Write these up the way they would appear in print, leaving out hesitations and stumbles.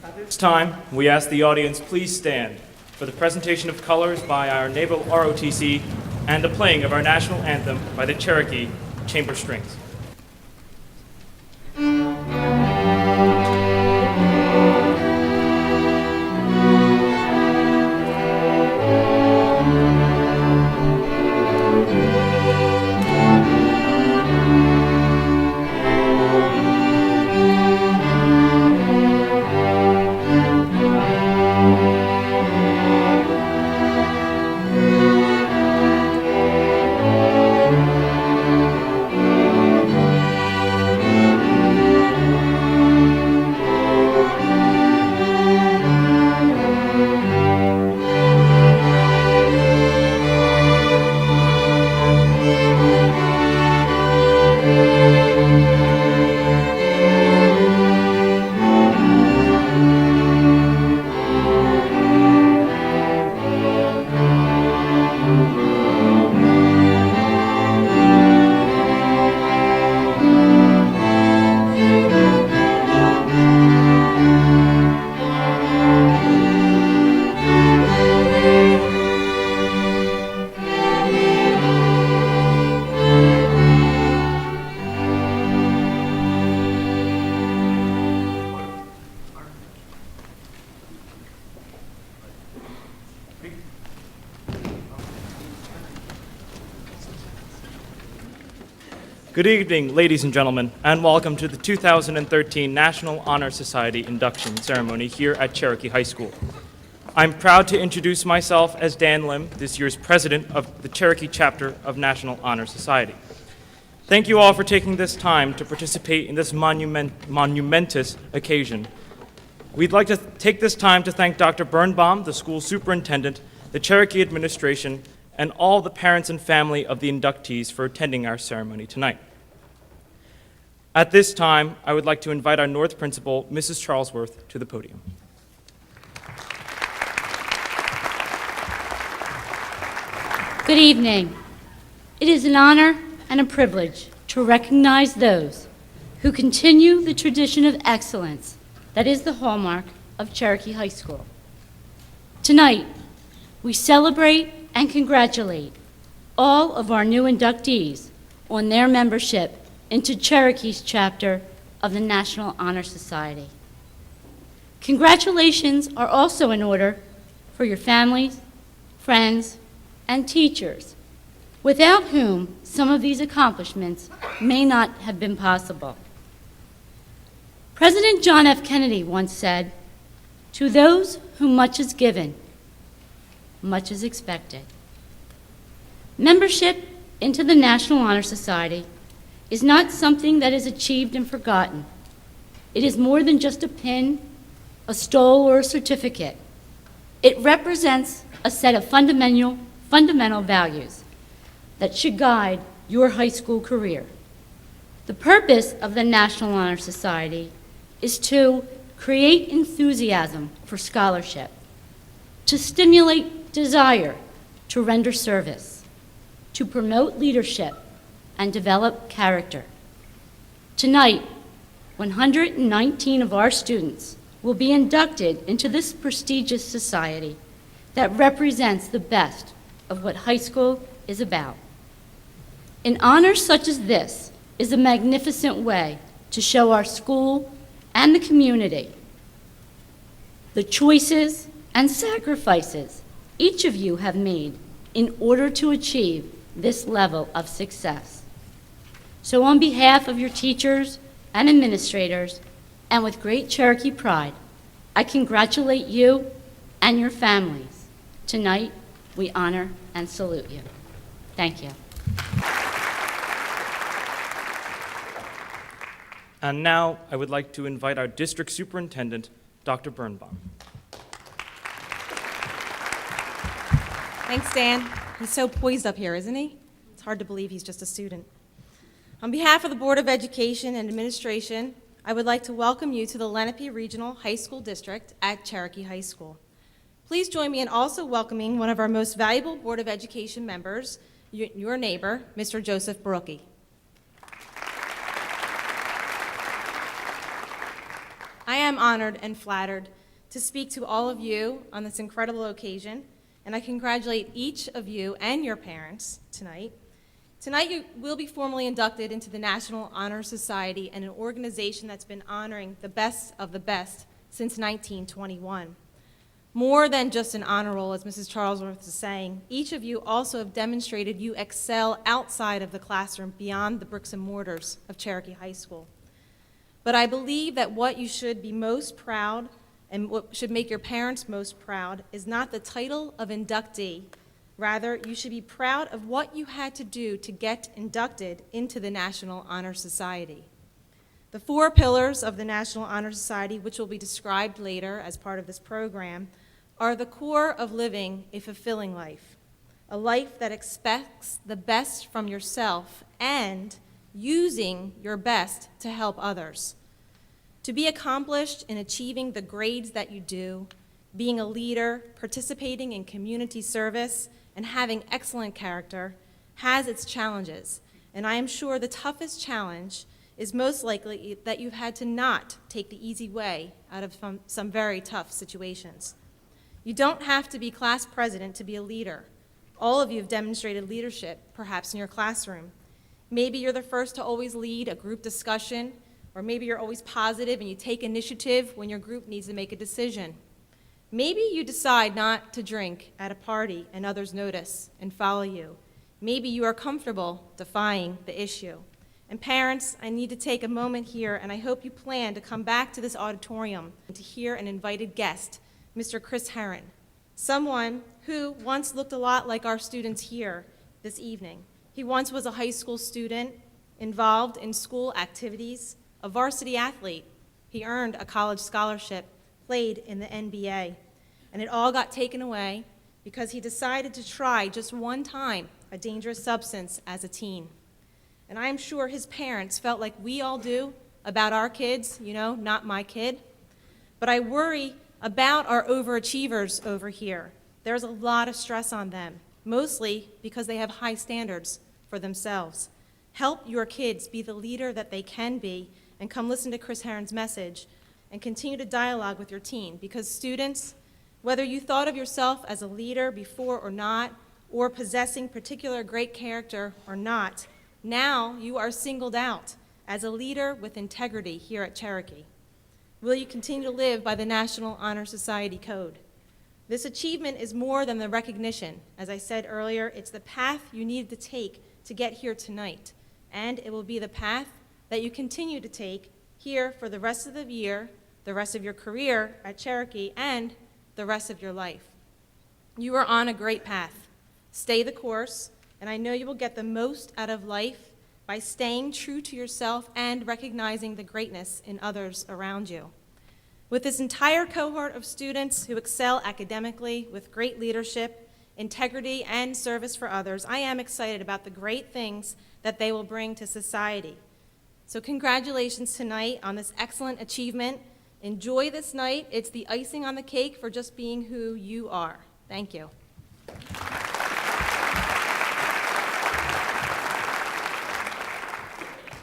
At this time, we ask the audience please stand for the presentation of colors by our Naval ROTC and the playing of our national anthem by the Cherokee Chamber Strings. Good evening, ladies and gentlemen, and welcome to the 2013 National Honor Society induction ceremony here at Cherokee High School. I'm proud to introduce myself as Dan Lim, this year's president of the Cherokee chapter of National Honor Society. Thank you all for taking this time to participate in this monumentous occasion. We'd like to take this time to thank Dr. Birnbaum, the school superintendent, the Cherokee administration, and all the parents and family of the inductees for attending our ceremony tonight. At this time, I would like to invite our North Principal, Mrs. Charlesworth, to the podium. Good evening. It is an honor and a privilege to recognize those who continue the tradition of excellence that is the hallmark of Cherokee High School. Tonight, we celebrate and congratulate all of our new inductees on their membership into Cherokee's chapter of the National Honor Society. Congratulations are also in order for your families, friends, and teachers, without whom some of these accomplishments may not have been possible. President John F. Kennedy once said, "To those whom much is given, much is expected." Membership into the National Honor Society is not something that is achieved and forgotten. It is more than just a pin, a stole, or a certificate. It represents a set of fundamental values that should guide your high school career. The purpose of the National Honor Society is to create enthusiasm for scholarship, to stimulate desire to render service, to promote leadership, and develop character. Tonight, 119 of our students will be inducted into this prestigious society that represents the best of what high school is about. An honor such as this is a magnificent way to show our school and the community the choices and sacrifices each of you have made in order to achieve this level of success. So on behalf of your teachers and administrators, and with great Cherokee pride, I congratulate you and your families. Tonight, we honor and salute you. Thank you. And now, I would like to invite our district superintendent, Dr. Birnbaum. Thanks, Dan. He's so poised up here, isn't he? It's hard to believe he's just a student. On behalf of the Board of Education and Administration, I would like to welcome you to the Lenape Regional High School District at Cherokee High School. Please join me in also welcoming one of our most valuable Board of Education members, your neighbor, Mr. Joseph Barucki. I am honored and flattered to speak to all of you on this incredible occasion, and I congratulate each of you and your parents tonight. Tonight you will be formally inducted into the National Honor Society, and an organization that's been honoring the best of the best since 1921. More than just an honor roll, as Mrs. Charlesworth is saying, each of you also have demonstrated you excel outside of the classroom, beyond the bricks and mortars of Cherokee High School. But I believe that what you should be most proud and what should make your parents most proud is not the title of inductee. Rather, you should be proud of what you had to do to get inducted into the National Honor Society. The 4 pillars of the National Honor Society, which will be described later as part of this program, are the core of living a fulfilling life, a life that expects the best from yourself and using your best to help others. To be accomplished in achieving the grades that you do, being a leader, participating in community service, and having excellent character has its challenges, and I am sure the toughest challenge is most likely that you've had to not take the easy way out of some very tough situations. You don't have to be class president to be a leader. All of you have demonstrated leadership, perhaps in your classroom. Maybe you're the first to always lead a group discussion, or maybe you're always positive and you take initiative when your group needs to make a decision. Maybe you decide not to drink at a party and others notice and follow you. Maybe you are comfortable defying the issue. And parents, I need to take a moment here, and I hope you plan to come back to this auditorium to hear an invited guest, Mr. Chris Herron, someone who once looked a lot like our students here this evening. He once was a high school student involved in school activities, a varsity athlete. He earned a college scholarship, played in the NBA, and it all got taken away because he decided to try just one time a dangerous substance as a teen. And I am sure his parents felt like we all do about our kids, not my kid. But I worry about our overachievers over here. There's a lot of stress on them, mostly because they have high standards for themselves. Help your kids be the leader that they can be, and come listen to Chris Herron's message and continue to dialogue with your teen, because students, whether you thought of yourself as a leader before or not, or possessing particular great character or not, now you are singled out as a leader with integrity here at Cherokee. Will you continue to live by the National Honor Society Code? This achievement is more than the recognition. As I said earlier, it's the path you needed to take to get here tonight, and it will be the path that you continue to take here for the rest of the year, the rest of your career at Cherokee, and the rest of your life. You are on a great path. Stay the course, and I know you will get the most out of life by staying true to yourself and recognizing the greatness in others around you. With this entire cohort of students who excel academically with great leadership, integrity, and service for others, I am excited about the great things that they will bring to society. So congratulations tonight on this excellent achievement. Enjoy this night. It's the icing on the cake for just being who you are. Thank you.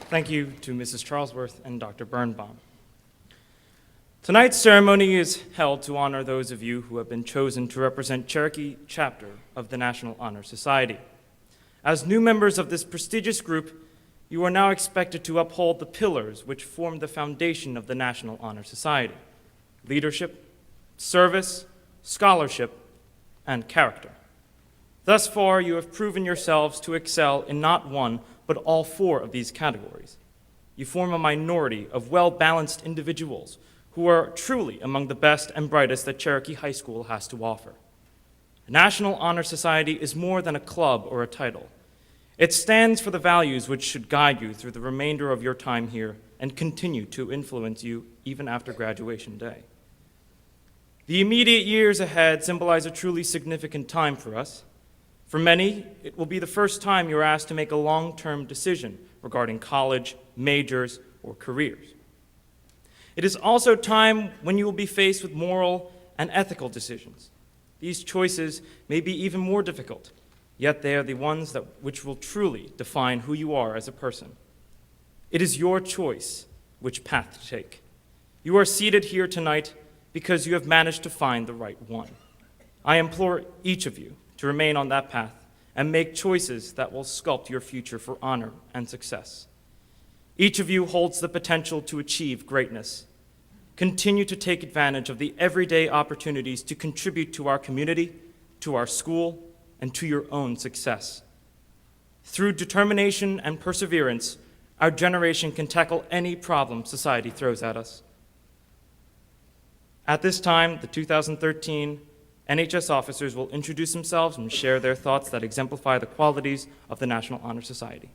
Thank you to Mrs. Charlesworth and Dr. Birnbaum. Tonight's ceremony is held to honor those of you who have been chosen to represent Cherokee chapter of the National Honor Society. As new members of this prestigious group, you are now expected to uphold the pillars which form the foundation of the National Honor Society: leadership, service, scholarship, and character. Thus far, you have proven yourselves to excel in not one, but all 4 of these categories. You form a minority of well-balanced individuals who are truly among the best and brightest that Cherokee High School has to offer. The National Honor Society is more than a club or a title. It stands for the values which should guide you through the remainder of your time here and continue to influence you even after graduation day. The immediate years ahead symbolize a truly significant time for us. For many, it will be the first time you're asked to make a long-term decision regarding college, majors, or careers. It is also time when you will be faced with moral and ethical decisions. These choices may be even more difficult, yet they are the ones which will truly define who you are as a person. It is your choice which path to take. You are seated here tonight because you have managed to find the right one. I implore each of you to remain on that path and make choices that will sculpt your future for honor and success. Each of you holds the potential to achieve greatness. Continue to take advantage of the everyday opportunities to contribute to our community, to our school, and to your own success. Through determination and perseverance, our generation can tackle any problem society throws at us. At this time, the 2013 NHS officers will introduce themselves and share their thoughts that exemplify the qualities of the National Honor Society.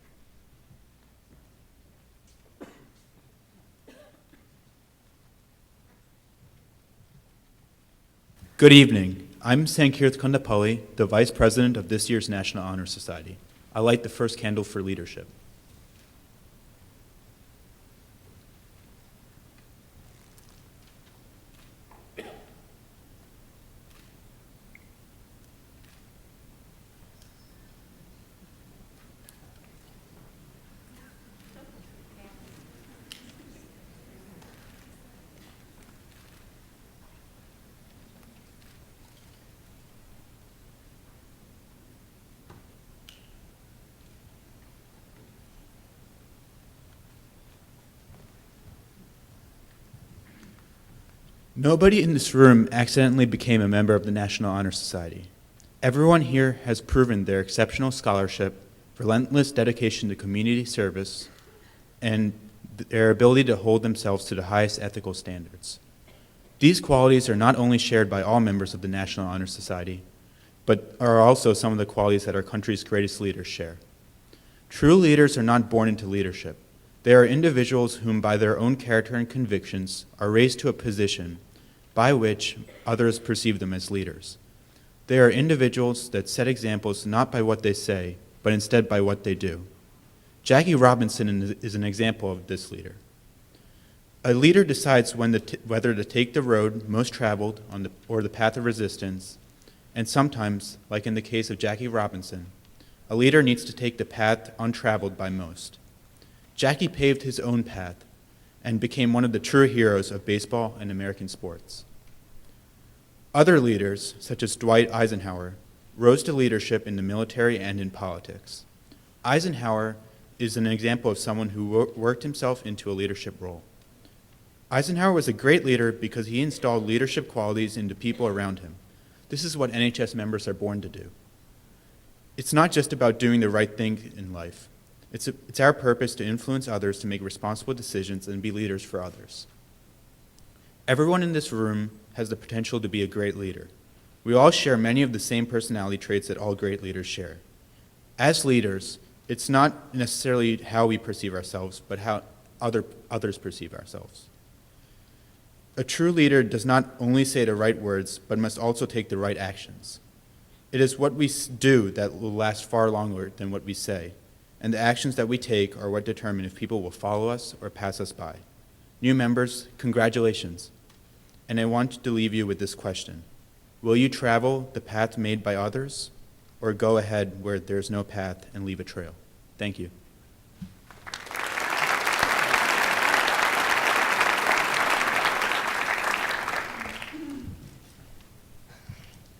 Good evening. I'm Sankirth Kondapalli, the Vice President of this year's National Honor Society. I light the first candle for leadership. Nobody in this room accidentally became a member of the National Honor Society. Everyone here has proven their exceptional scholarship, relentless dedication to community service, and their ability to hold themselves to the highest ethical standards. These qualities are not only shared by all members of the National Honor Society, but are also some of the qualities that our country's greatest leaders share. True leaders are not born into leadership. They are individuals whom, by their own character and convictions, are raised to a position by which others perceive them as leaders. They are individuals that set examples not by what they say, but instead by what they do. Jackie Robinson is an example of this leader. A leader decides whether to take the road most traveled or the path of resistance, and sometimes, like in the case of Jackie Robinson, a leader needs to take the path untraveled by most. Jackie paved his own path and became one of the true heroes of baseball and American sports. Other leaders, such as Dwight Eisenhower, rose to leadership in the military and in politics. Eisenhower is an example of someone who worked himself into a leadership role. Eisenhower was a great leader because he installed leadership qualities into people around him. This is what NHS members are born to do. It's not just about doing the right thing in life. It's our purpose to influence others to make responsible decisions and be leaders for others. Everyone in this room has the potential to be a great leader. We all share many of the same personality traits that all great leaders share. As leaders, it's not necessarily how we perceive ourselves, but how others perceive ourselves. A true leader does not only say the right words, but must also take the right actions. It is what we do that will last far longer than what we say, and the actions that we take are what determine if people will follow us or pass us by. New members, congratulations. And I want to leave you with this question. Will you travel the path made by others, or go ahead where there's no path and leave a trail? Thank you.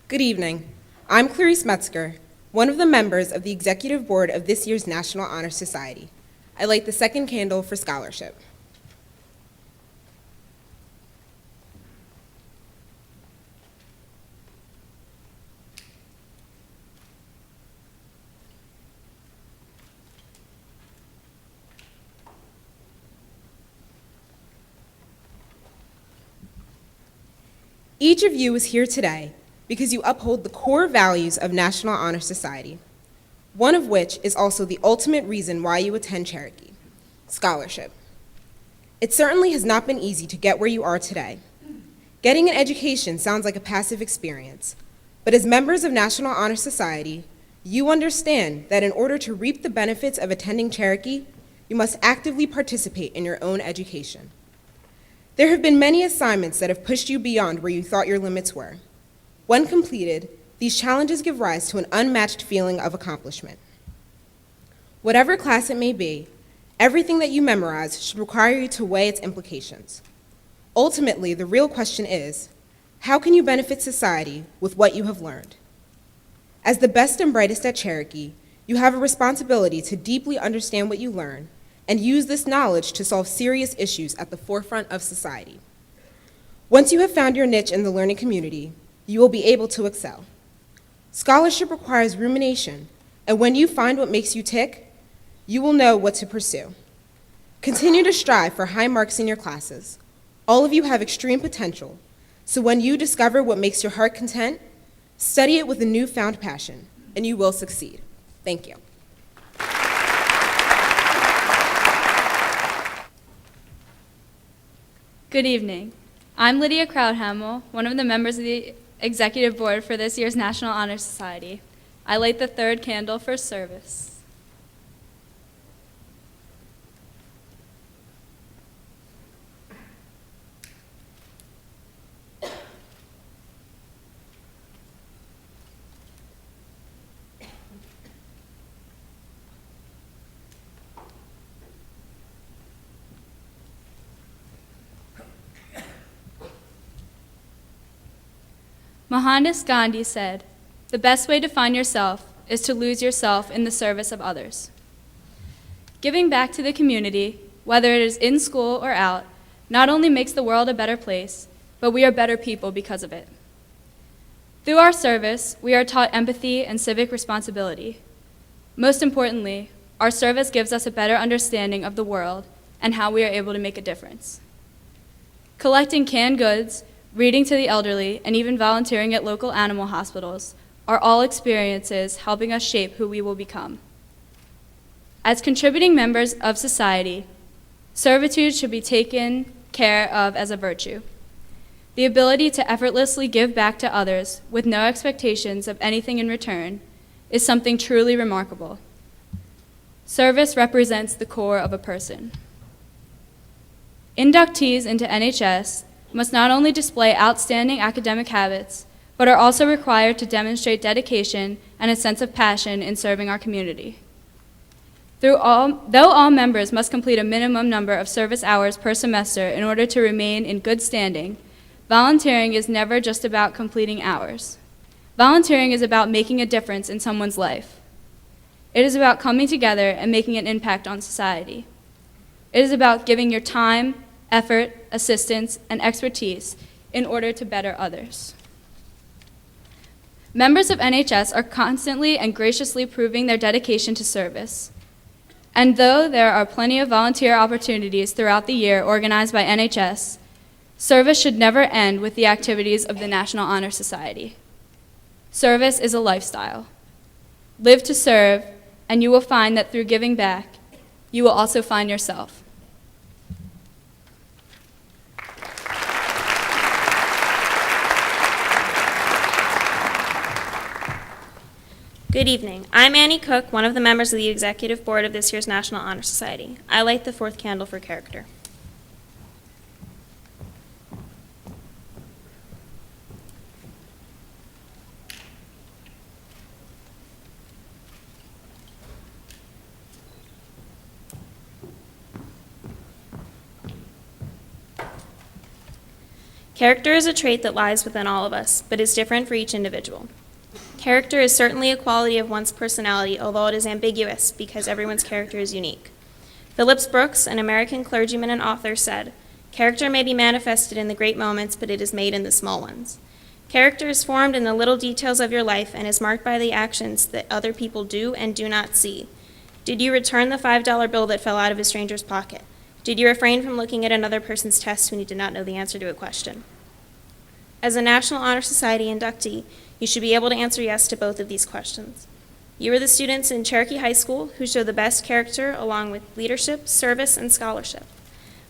Good evening. I'm Clarice Metzger, one of the members of the Executive Board of this year's National Honor Society. I light the second candle for scholarship. Each of you is here today because you uphold the core values of National Honor Society, one of which is also the ultimate reason why you attend Cherokee, scholarship. It certainly has not been easy to get where you are today. Getting an education sounds like a passive experience, but as members of National Honor Society, you understand that in order to reap the benefits of attending Cherokee, you must actively participate in your own education. There have been many assignments that have pushed you beyond where you thought your limits were. When completed, these challenges give rise to an unmatched feeling of accomplishment. Whatever class it may be, everything that you memorize should require you to weigh its implications. Ultimately, the real question is, how can you benefit society with what you have learned? As the best and brightest at Cherokee, you have a responsibility to deeply understand what you learn and use this knowledge to solve serious issues at the forefront of society. Once you have found your niche in the learning community, you will be able to excel. Scholarship requires rumination, and when you find what makes you tick, you will know what to pursue. Continue to strive for high marks in your classes. All of you have extreme potential, so when you discover what makes your heart content, study it with a newfound passion, and you will succeed. Thank you. Good evening. I'm Lydia Krauthamel, one of the members of the Executive Board for this year's National Honor Society. I light the third candle for service. Mohandas Gandhi said, "The best way to find yourself is to lose yourself in the service of others." Giving back to the community, whether it is in school or out, not only makes the world a better place, but we are better people because of it. Through our service, we are taught empathy and civic responsibility. Most importantly, our service gives us a better understanding of the world and how we are able to make a difference. Collecting canned goods, reading to the elderly, and even volunteering at local animal hospitals are all experiences helping us shape who we will become. As contributing members of society, servitude should be taken care of as a virtue. The ability to effortlessly give back to others with no expectations of anything in return is something truly remarkable. Service represents the core of a person. Inductees into NHS must not only display outstanding academic habits, but are also required to demonstrate dedication and a sense of passion in serving our community. Though all members must complete a minimum number of service hours per semester in order to remain in good standing, volunteering is never just about completing hours. Volunteering is about making a difference in someone's life. It is about coming together and making an impact on society. It is about giving your time, effort, assistance, and expertise in order to better others. Members of NHS are constantly and graciously proving their dedication to service. And though there are plenty of volunteer opportunities throughout the year organized by NHS, service should never end with the activities of the National Honor Society. Service is a lifestyle. Live to serve, and you will find that through giving back, you will also find yourself. Good evening. I'm Annie Cook, one of the members of the Executive Board of this year's National Honor Society. I light the fourth candle for character. Character is a trait that lies within all of us, but is different for each individual. Character is certainly a quality of one's personality, although it is ambiguous because everyone's character is unique. Phillips Brooks, an American clergyman and author, said, "Character may be manifested in the great moments, but it is made in the small ones." Character is formed in the little details of your life and is marked by the actions that other people do and do not see. Did you return the $5 bill that fell out of a stranger's pocket? Did you refrain from looking at another person's test when you did not know the answer to a question? As a National Honor Society inductee, you should be able to answer yes to both of these questions. You are the students in Cherokee High School who show the best character along with leadership, service, and scholarship.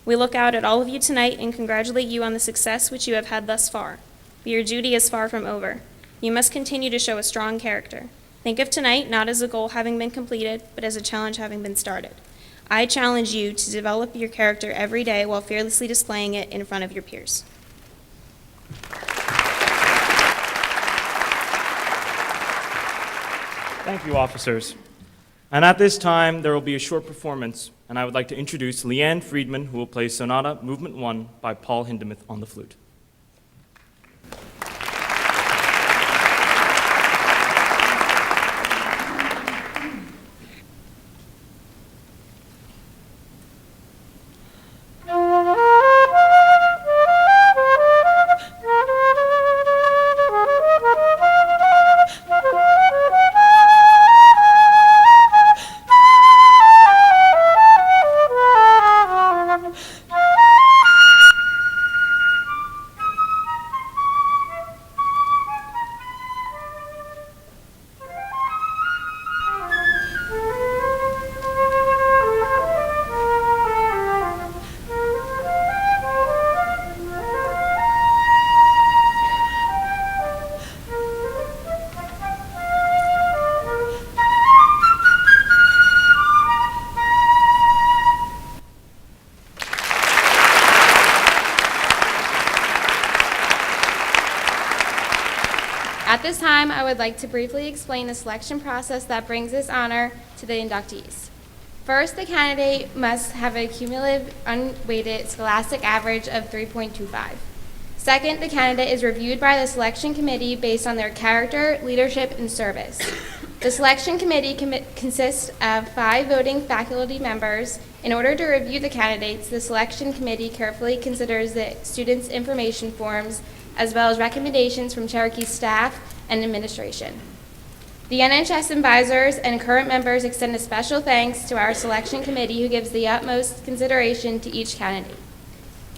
We look out at all of you tonight and congratulate you on the success which you have had thus far. But your duty is far from over. You must continue to show a strong character. Think of tonight not as a goal having been completed, but as a challenge having been started. I challenge you to develop your character every day while fearlessly displaying it in front of your peers. Thank you, officers. And at this time, there will be a short performance, and and I would like to introduce Leanne Friedman, who will play Sonata Movement 1 by Paul Hindemith on the flute. At this time, I would like to briefly explain the selection process that brings this honor to the inductees. First, the candidate must have a cumulative unweighted scholastic average of 3.25. Second, the candidate is reviewed by the selection committee based on their character, leadership, and service. The selection committee consists of 5 voting faculty members. In order to review the candidates, the selection committee carefully considers the students' information forms as well as recommendations from Cherokee staff and administration. The NHS advisors and current members extend a special thanks to our selection committee who gives the utmost consideration to each candidate.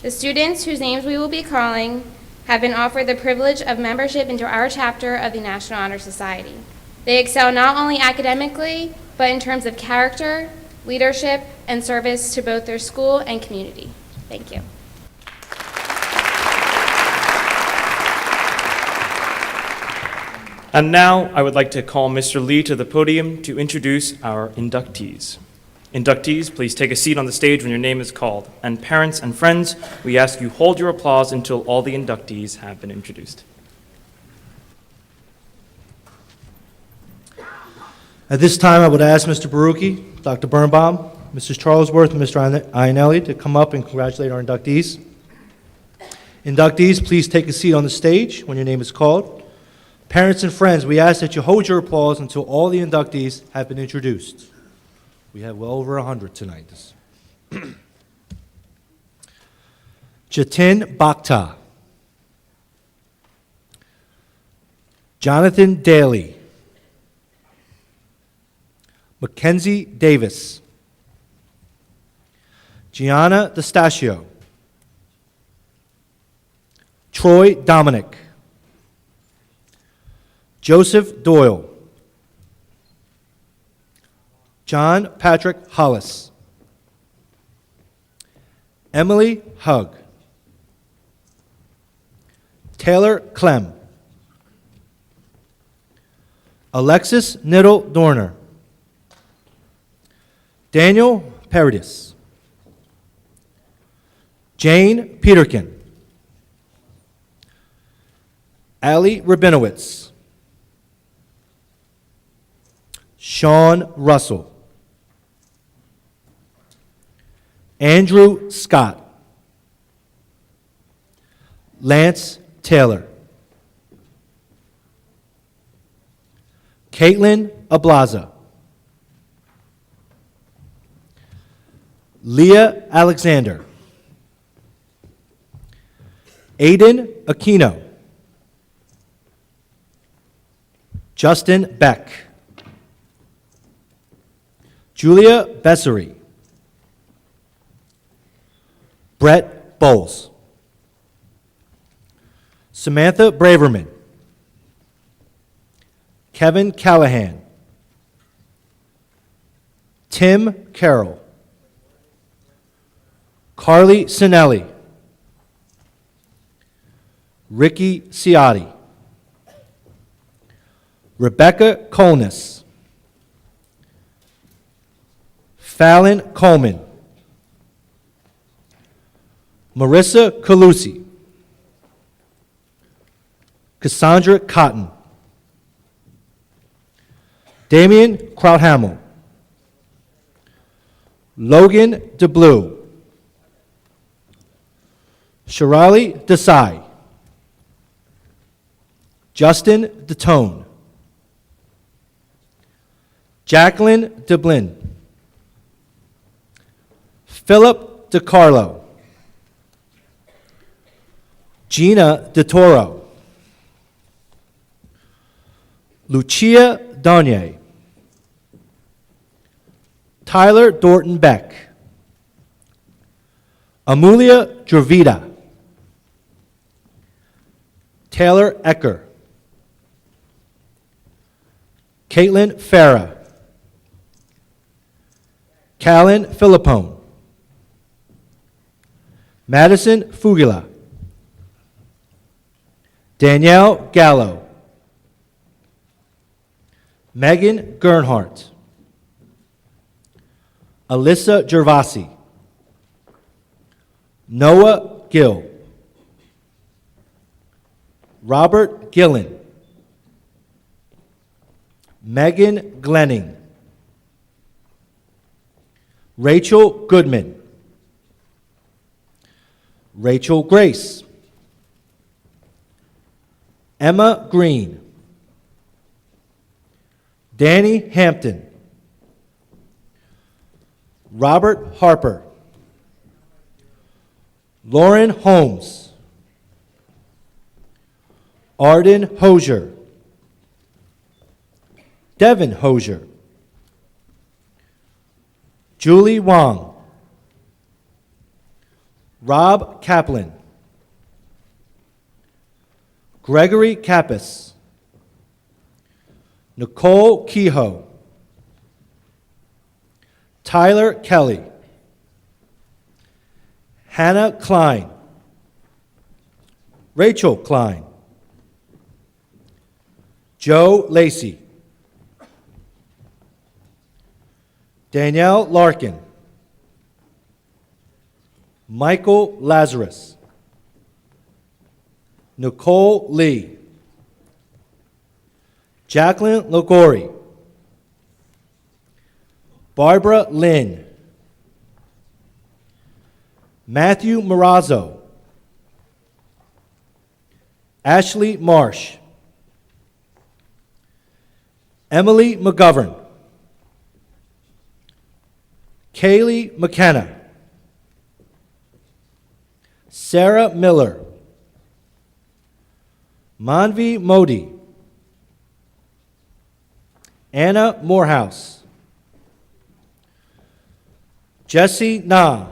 The students whose names we will be calling have been offered the privilege of membership into our chapter of the National Honor Society. They excel not only academically, but in terms of character, leadership, and service to both their school and community. Thank you. And now I would like to call Mr. Lee to the podium to introduce our inductees. Inductees, please take a seat on the stage when your name is called. And parents and friends, we ask you hold your applause until all the inductees have been introduced. At this time, I would ask Mr. Barucki, Dr. Birnbaum, Mrs. Charlesworth, and Mr. Ionelli to come up and congratulate our inductees. Inductees, please take a seat on the stage when your name is called. Parents and friends, we ask that you hold your applause until all the inductees have been introduced. We have well over 100 tonight. Jatin Bakhta, Jonathan Daly, Mackenzie Davis, Gianna DeStasio, Troy Dominic, Joseph Doyle, John Patrick Hollis, Emily Hugg, Taylor Clem, Alexis Niddle Dorner, Daniel Paradis, Jane Peterkin, Ali Rabinowitz, Sean Russell, Andrew Scott, Lance Taylor, Caitlin Ablaza, Leah Alexander, Aiden Aquino, Justin Beck, Julia Bessery, Brett Bowles, Samantha Braverman, Kevin Callahan, Tim Carroll, Carly Sinelli, Ricky Ciotti, Rebecca Colness, Fallon Coleman, Marissa Calusi, Cassandra Cotton, Damian Krauthamel, Logan DeBlue. Shirali Desai. Justin DeTone. Jacqueline DeBlin. Philip DeCarlo. Gina DeToro. Lucia Donier. Tyler Dorton Beck. Amelia Dravida. Taylor Ecker. Caitlin Farah. Callan Philippone. Madison Fugila. Danielle Gallo. Megan Gernhardt. Alyssa Gervasi. Noah Gill. Robert Gillen. Megan Glenning. Rachel Goodman. Rachel Grace. Emma Green. Danny Hampton. Robert Harper. Lauren Holmes. Arden Hosier. Devin Hosier. Julie Wong. Rob Kaplan. Gregory Kappas. Nicole Kehoe. Tyler Kelly. Hannah Klein. Rachel Klein. Joe Lacey. Danielle Larkin. Michael Lazarus. Nicole Lee. Jacqueline Logori. Barbara Lynn. Matthew Marazzo. Ashley Marsh. Emily McGovern. Kaylee McKenna. Sarah Miller. Manvi Modi. Anna Morehouse. Jesse Na.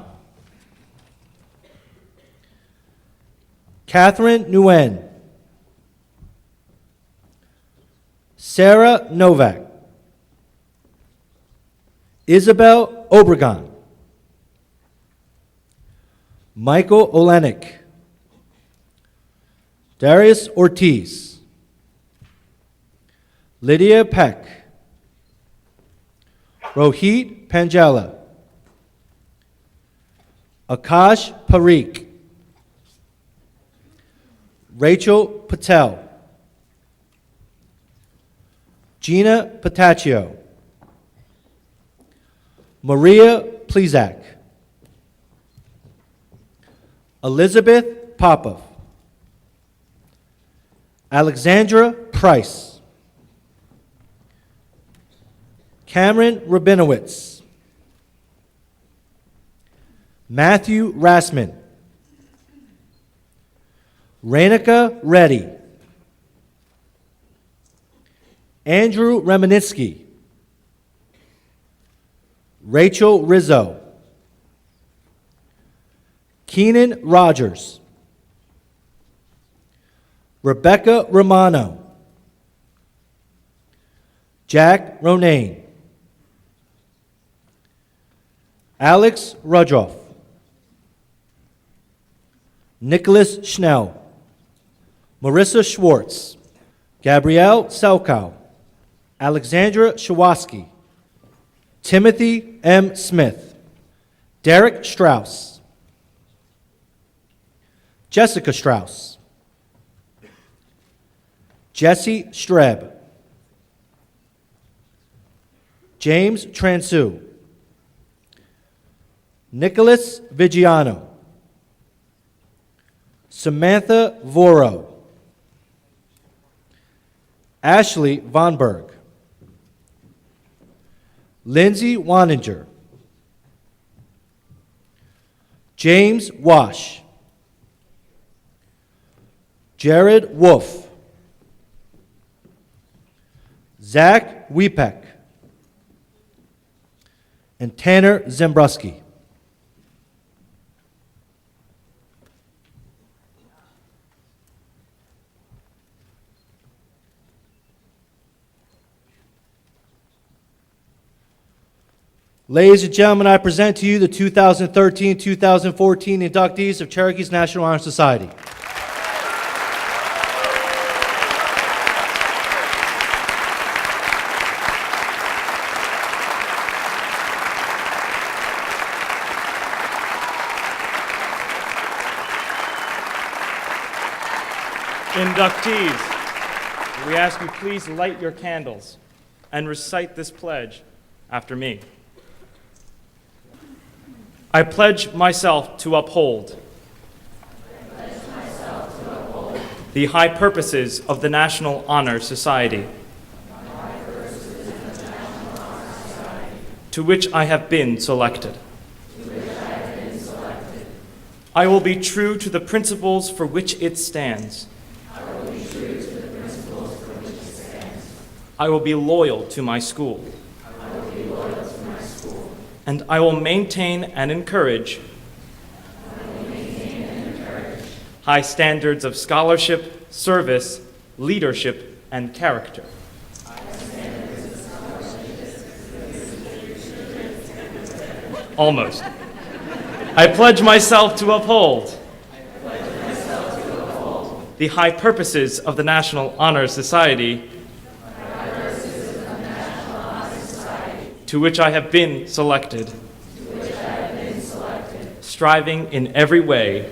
Catherine Nguyen. Sarah Novak. Isabel Obregon. Michael Olenek. Darius Ortiz. Lydia Peck. Rohit Panjala. Akash Parikh. Rachel Patel. Gina Pataccio. Maria Plezak. Elizabeth Popov. Alexandra Price. Cameron Rabinowitz. Matthew Rassman. Rainika Reddy. Andrew Remenitsky. Rachel Rizzo. Keenan Rogers. Rebecca Romano. Jack Ronayne. Alex Rudroff. Nicholas Schnell. Marissa Schwartz. Gabrielle Selkow. Alexandra Shawoski. Timothy M. Smith. Derek Strauss. Jessica Strauss. Jesse Streb. James Transu. Nicholas Vigiano, Samantha Voro, Ashley Von Berg, Lindsay Waninger, James Wash, Jared Wolf, Zach Wiepek, and Tanner Zembrowski. Ladies and gentlemen, I present to you the 2013-2014 inductees of Cherokee's National Honor Society. Inductees, we ask you please light your candles and recite this pledge after me. I pledge myself to uphold the high purposes of the National Honor Society, to which I have been selected. I will be true to the principles for which it stands. I will be loyal to my school. And I will maintain and encourage high standards of scholarship, service, leadership, and character. Almost. I pledge myself to uphold the high purposes of the National Honor Society, to which I have been selected, striving in every way,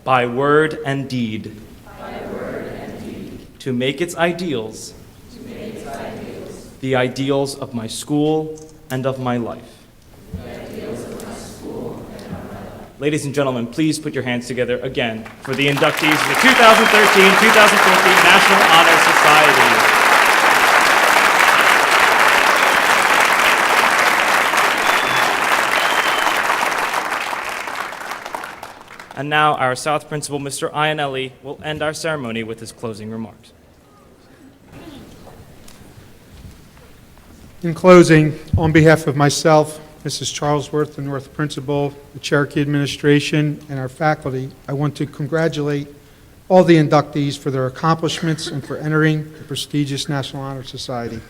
by word and deed, to make its ideals the ideals of my school and of my life. Ladies and gentlemen, please put your hands together again for the inductees of the 2013-2014 National Honor Society. And now our South Principal, Mr. Iannelli, will end our ceremony with his closing remarks. In closing, on behalf of myself, Mrs. Charlesworth, the North Principal, the Cherokee administration, and our faculty, I want to congratulate all the inductees for their accomplishments and for entering the prestigious National Honor Society.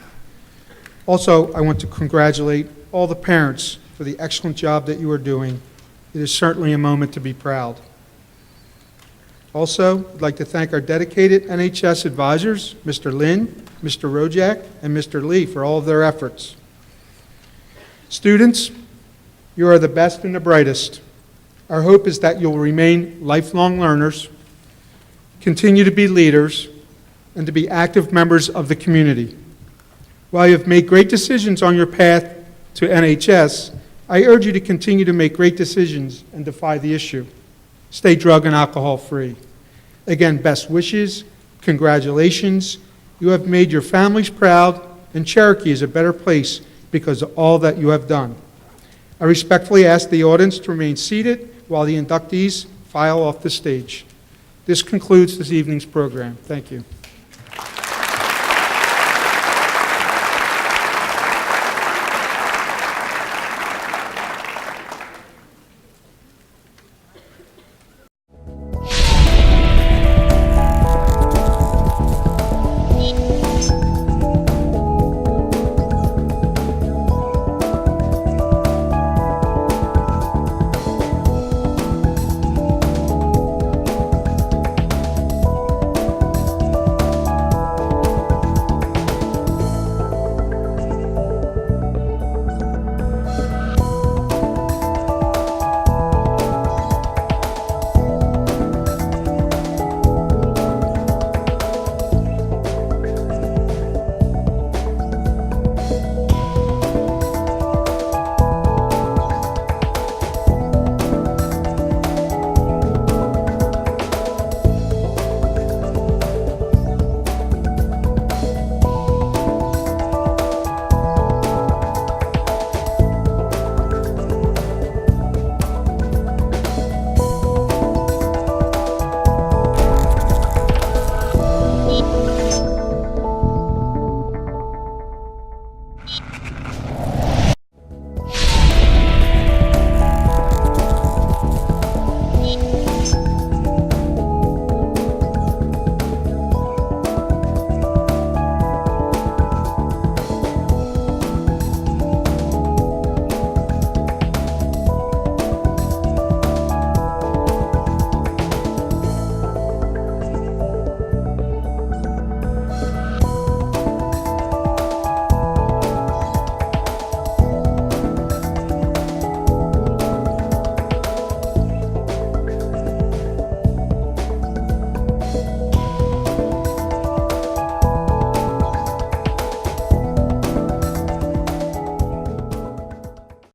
Also, I want to congratulate all the parents for the excellent job that you are doing. It is certainly a moment to be proud. Also, I'd like to thank our dedicated NHS advisors, Mr. Lin, Mr. Rojak, and Mr. Lee, for all of their efforts. Students, you are the best and the brightest. Our hope is that you'll remain lifelong learners, continue to be leaders, and to be active members of the community. While you have made great decisions on your path to NHS, I urge you to continue to make great decisions and defy the issue. Stay drug and alcohol free. Again, best wishes, congratulations. You have made your families proud, and Cherokee is a better place because of all that you have done. I respectfully ask the audience to remain seated while the inductees file off the stage. This concludes this evening's program. Thank you.